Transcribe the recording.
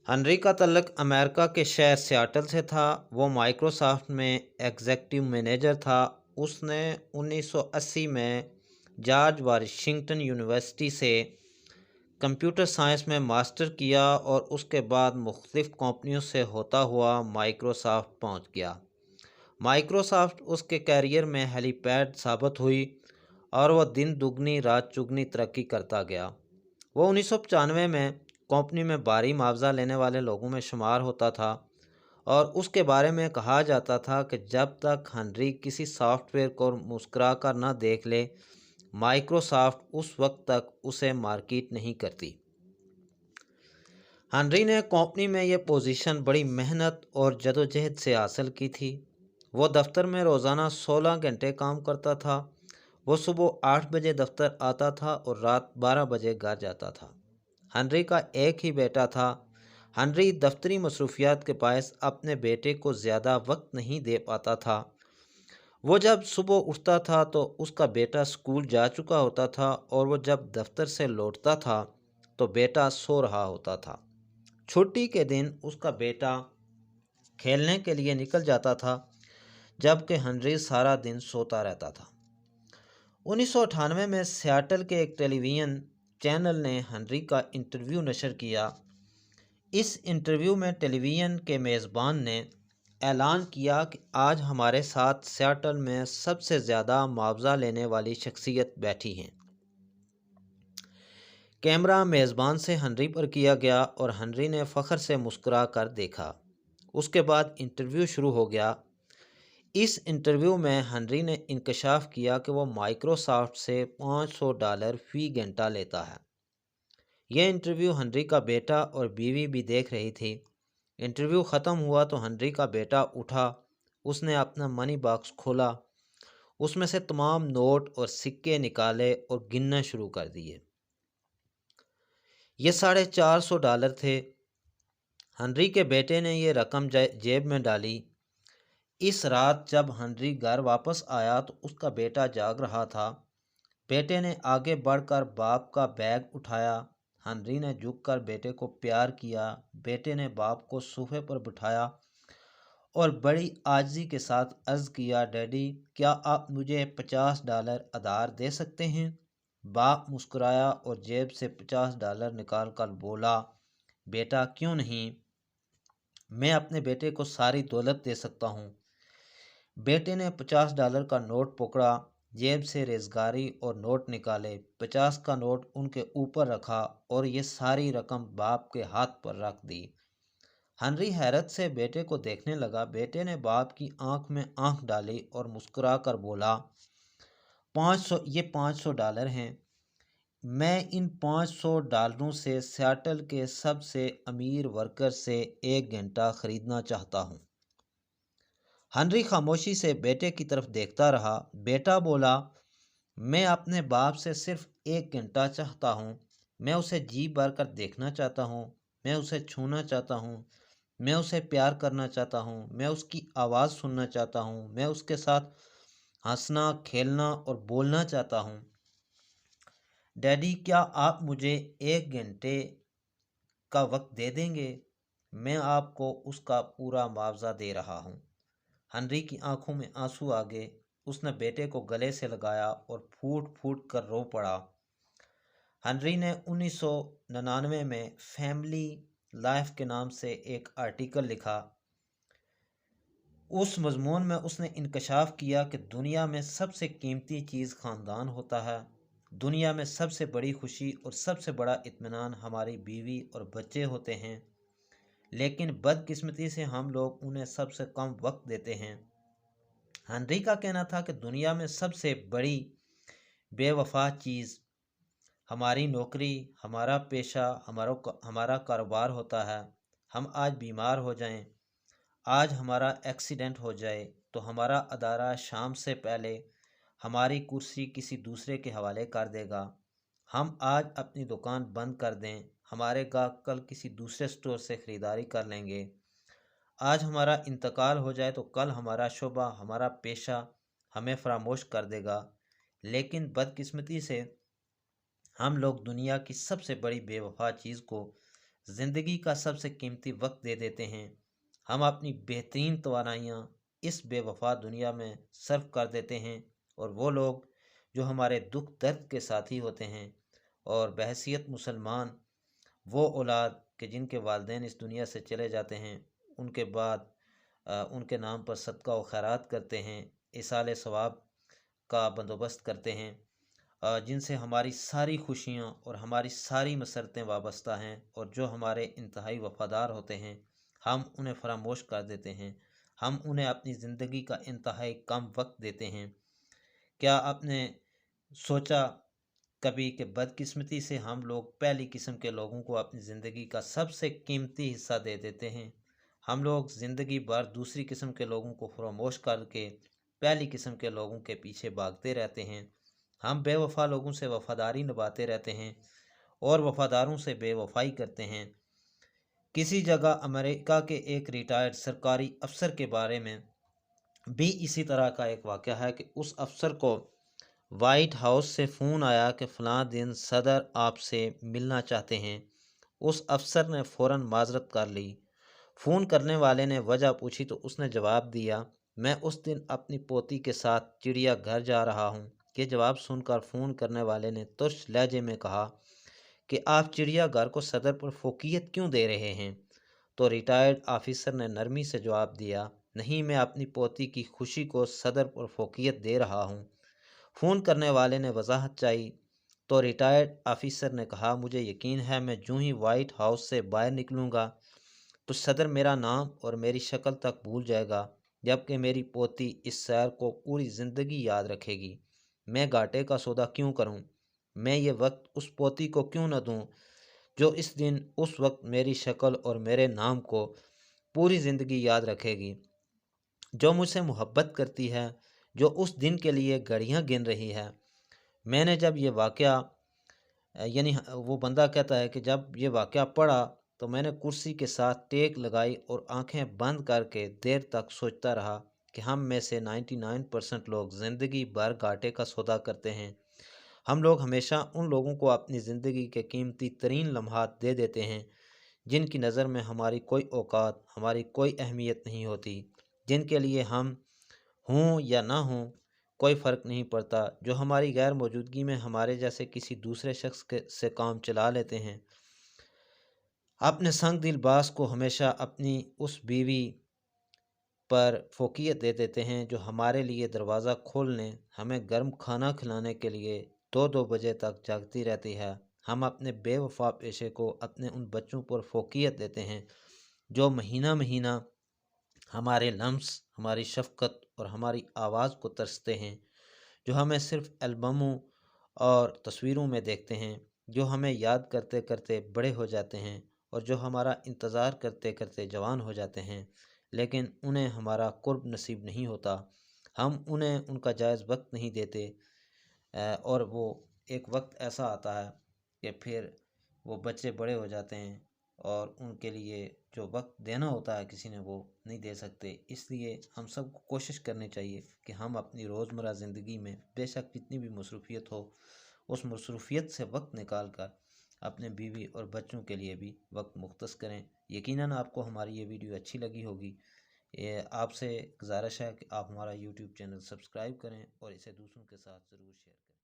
Henry का तल्लक America के शहर सियाटल से था। वो माइक्रोसॉफ्ट में एग्जीक्यूटिव मैनेजर था। उसने 1980 में जॉर्ज वाशिंगटन यूनिवर्सिटी से कंप्यूटर साइंस में मास्टर किया और उसके बाद मुख्तलिफ कंपनियों से होता हुआ माइक्रोसॉफ्ट पहुंच गया। माइक्रोसॉफ्ट उसके कैरियर में हेलीपैड साबित हुई और वह दिन दुगनी रात चुगनी तरक्की करता गया। वो 1995 में कंपनी में भारी मुआवजा लेने वाले लोगों में शुमार होता था और उसके बारे में कहा जाता था कि जब तक हनरी किसी सॉफ्टवेयर को मुस्कुरा कर न देख ले, माइक्रोसॉफ्ट उस वक्त तक उसे मार्केट नहीं करती। हनरी ने कंपनी में यह पोजीशन बड़ी मेहनत और जदोजहद से हासिल की थी। वो दफ्तर में रोज़ाना 16 घंटे काम करता था। वो सुबह 8 बजे दफ्तर आता था और रात 12 बजे घर जाता था। हनरी का एक ही बेटा था। हनरी दफ्तरी मसरूफियात के बायस अपने बेटे को ज़्यादा वक्त नहीं दे पाता था। वो जब सुबह उठता था तो उसका बेटा स्कूल जा चुका होता था और वो जब दफ्तर से लौटता था तो बेटा सो रहा होता था। छुट्टी के दिन उसका बेटा खेलने के लिए निकल जाता था जबकि हनरी सारा दिन सोता रहता था। 1998 में सियाटल के एक टेलीविज़न चैनल ने हनरी का इंटरव्यू नशर किया। इस इंटरव्यू में टेलीविज़न के मेज़बान ने ऐलान किया कि आज हमारे साथ सियाटल में सबसे ज़्यादा मुआवजा लेने वाली शख्सियत बैठी हैं। कैमरा मेज़बान से हनरी पर किया गया और हनरी ने फ़ख्र से मुस्कुरा कर देखा। उसके बाद इंटरव्यू शुरू हो गया। इस इंटरव्यू में हनरी ने इंकशाफ किया कि वो माइक्रोसॉफ्ट से $500 फ़ी घंटा लेता है। यह इंटरव्यू हनरी का बेटा और बीवी भी देख रही थी। इंटरव्यू ख़त्म हुआ तो हनरी का बेटा उठा। उसने अपना मनी बॉक्स खोला, उसमें से तमाम नोट और सिक्के निकाले और गिनना शुरू कर दिए। ये $450 थे। हनरी के बेटे ने यह रकम जेब में डाली। इस रात जब हनरी घर वापस आया तो उसका बेटा जाग रहा था। बेटे ने आगे बढ़कर बाप का बैग उठाया। हनरी ने झुककर बेटे को प्यार किया। बेटे ने बाप को सोफे पर बिठाया और बड़ी आजिज़ी के साथ अर्ज़ किया, डैडी क्या आप मुझे $50 उधार दे सकते हैं? बाप मुस्कुराया और जेब से $50 निकाल कर बोला, बेटा क्यों नहीं, मैं अपने बेटे को सारी दौलत दे सकता हूँ। बेटे ने $50 का नोट पकड़ा, जेब से रेजगारी और नोट निकाले, 50 का नोट उनके ऊपर रखा और ये सारी रकम बाप के हाथ पर रख दी। हनरी हैरत से बेटे को देखने लगा। बेटे ने बाप की आंख में आंख डाली और मुस्कुरा कर बोला, 500 हैं। मैं इन $500 से सियाटल के सबसे अमीर वर्कर से 1 घंटा खरीदना चाहता हूँ। हनरी खामोशी से बेटे की तरफ देखता रहा। बेटा बोला, मैं अपने बाप से सिर्फ 1 घंटा चाहता हूँ। मैं उसे जी भर कर देखना चाहता हूँ। मैं उसे छूना चाहता हूँ। मैं उसे प्यार करना चाहता हूँ। मैं उसकी आवाज़ सुनना चाहता हूँ। मैं उसके साथ हंसना, खेलना और बोलना चाहता हूँ। डैडी क्या आप मुझे 1 घंटे का वक्त दे देंगे? मैं आपको उसका पूरा मुआवजा दे रहा हूँ। हनरी की आंखों में आंसू आ गए। उसने बेटे को गले से लगाया और फूट फूट कर रो पड़ा। हनरी ने 1999 में फैमिली लाइफ के नाम से एक आर्टिकल लिखा। उस मजमून में उसने इंकशाफ किया कि दुनिया में सबसे कीमती चीज़ ख़ानदान होता है। दुनिया में सबसे बड़ी खुशी और सबसे बड़ा इत्मीनान हमारी बीवी और बच्चे होते हैं, लेकिन बदकिस्मती से हम लोग उन्हें सबसे कम वक्त देते हैं। हनरी का कहना था कि दुनिया में सबसे बड़ी बेवफा चीज़ हमारी नौकरी, हमारा पेशा, हमारा कारोबार होता है। हम आज बीमार हो जाएं, आज हमारा एक्सीडेंट हो जाए तो हमारा अदारा शाम से पहले हमारी कुर्सी किसी दूसरे के हवाले कर देगा। हम आज अपनी दुकान बंद कर दें, हमारे गाहक कल किसी दूसरे स्टोर से ख़रीदारी कर लेंगे। आज हमारा इंतकाल हो जाए तो कल हमारा शोबा, हमारा पेशा हमें फरामोश कर देगा। लेकिन बदकिस्मती से हम लोग दुनिया की सबसे बड़ी बेवफा चीज़ को زندگی کا سب سے قیمتی وقت دے دیتے ہیں، ہم اپنی بہترین توانائیاں اس بے وفا دنیا میں صرف کر دیتے ہیں، اور وہ لوگ جو ہمارے دکھ درد کے ساتھی ہوتے ہیں اور بحیثیت مسلمان وہ اولاد کہ جن کے والدین اس دنیا سے چلے جاتے ہیں، ان کے بعد ان کے نام پر صدقہ و خیرات کرتے ہیں، ایصال ثواب کا بندوبست کرتے ہیں، جن سے ہماری ساری خوشیاں اور ہماری ساری مسرتیں وابستہ ہیں، اور جو ہمارے انتہائی وفادار ہوتے ہیں ہم انہیں فراموش کر دیتے ہیں، ہم انہیں اپنی زندگی کا انتہائی کم وقت دیتے ہیں۔ کیا آپ نے سوچا کبھی کہ بدقسمتی سے ہم لوگ پہلی قسم کے لوگوں کو اپنی زندگی کا سب سے قیمتی حصہ دے دیتے ہیں؟ ہم لوگ زندگی بھر دوسری قسم کے لوگوں کو فراموش کر کے پہلی قسم کے لوگوں کے پیچھے بھاگتے رہتے ہیں، ہم بے وفا لوگوں سے وفاداری نبھاتے رہتے ہیں اور وفاداروں سے بے وفائی کرتے ہیں۔ کسی جگہ امریکہ کے ایک ریٹائرڈ سرکاری افسر کے بارے میں بھی اسی طرح کا ایک واقعہ ہے کہ اس افسر کو وائٹ ہاؤس سے فون آیا کہ فلاں دن صدر آپ سے ملنا چاہتے ہیں۔ اس افسر نے فوراً معذرت کر لی۔ فون کرنے والے نے وجہ پوچھی تو اس نے جواب دیا، میں اس دن اپنی پوتی کے ساتھ چڑیا گھر جا رہا ہوں۔ یہ جواب سن کر فون کرنے والے نے ترش لہجے میں کہا کہ آپ چڑیا گھر کو صدر پر فوقیت کیوں دے رہے ہیں؟ تو ریٹائرڈ آفیسر نے نرمی سے جواب دیا، نہیں، میں اپنی پوتی کی خوشی کو صدر پر فوقیت دے رہا ہوں۔ فون کرنے والے نے وضاحت چاہی تو ریٹائرڈ آفیسر نے کہا، مجھے یقین ہے میں جو ہی وائٹ ہاؤس سے باہر نکلوں گا تو صدر میرا نام اور میری شکل تک بھول جائے گا، جبکہ میری پوتی اس سیر کو پوری زندگی یاد رکھے گی۔ میں گھاٹے کا سودا کیوں کروں؟ میں یہ وقت اس پوتی کو کیوں نہ دوں جو اس دن اس وقت میری شکل اور میرے نام کو پوری زندگی یاد رکھے گی، جو مجھ سے محبت کرتی ہے، جو اس دن کے لیے گھڑیاں گن رہی ہے۔ میں نے جب یہ واقعہ یعنی وہ بندہ کہتا ہے کہ جب یہ واقعہ پڑھا تو میں نے کرسی کے ساتھ ٹیک لگائی اور آنکھیں بند کر کے دیر تک سوچتا رہا کہ ہم میں سے 99% لوگ زندگی بھر گھاٹے کا سودا کرتے ہیں۔ ہم لوگ ہمیشہ ان لوگوں کو اپنی زندگی کے قیمتی ترین لمحات دے دیتے ہیں جن کی نظر میں ہماری کوئی اوقات، ہماری کوئی اہمیت نہیں ہوتی، جن کے لیے ہم ہوں یا نہ ہوں کوئی فرق نہیں پڑتا، جو ہماری غیر موجودگی میں ہمارے جیسے کسی دوسرے شخص سے کام چلا لیتے ہیں۔ اپنے سنگ دل باز کو ہمیشہ اپنی اس بیوی پر فوقیت دے دیتے ہیں جو ہمارے لیے دروازہ کھولنے، ہمیں گرم کھانا کھلانے کے لیے 2 بجے تک جاگتی رہتی ہے۔ ہم اپنے بے وفا پیشے کو اپنے ان بچوں پر فوقیت دیتے ہیں جو مہینہ مہینہ ہمارے لمس، ہماری شفقت اور ہماری آواز کو ترستے ہیں، جو ہمیں صرف البموں اور تصویروں میں دیکھتے ہیں، جو ہمیں یاد کرتے کرتے بڑے ہو جاتے ہیں اور جو ہمارا انتظار کرتے کرتے جوان ہو جاتے ہیں، لیکن انہیں ہمارا قرب نصیب نہیں ہوتا، ہم انہیں ان کا جائز وقت نہیں دیتے، اور وہ ایک وقت ایسا آتا ہے کہ پھر وہ بچے بڑے ہو جاتے ہیں اور ان کے لیے جو وقت دینا ہوتا ہے کسی نے وہ نہیں دے سکتے۔ اس لیے ہم سب کو کوشش کرنی چاہیے کہ ہم اپنی روزمرہ زندگی میں بے شک جتنی بھی مصروفیت ہو اس مصروفیت سے وقت نکال کر اپنے بیوی اور بچوں کے لیے بھی وقت مختص کریں۔ یقیناً آپ کو ہماری یہ ویڈیو اچھی لگی ہوگی۔ یہ آپ سے گزارش ہے کہ آپ ہمارا یوٹیوب چینل سبسکرائب کریں اور اسے دوسروں کے ساتھ ضرور شیئر کریں۔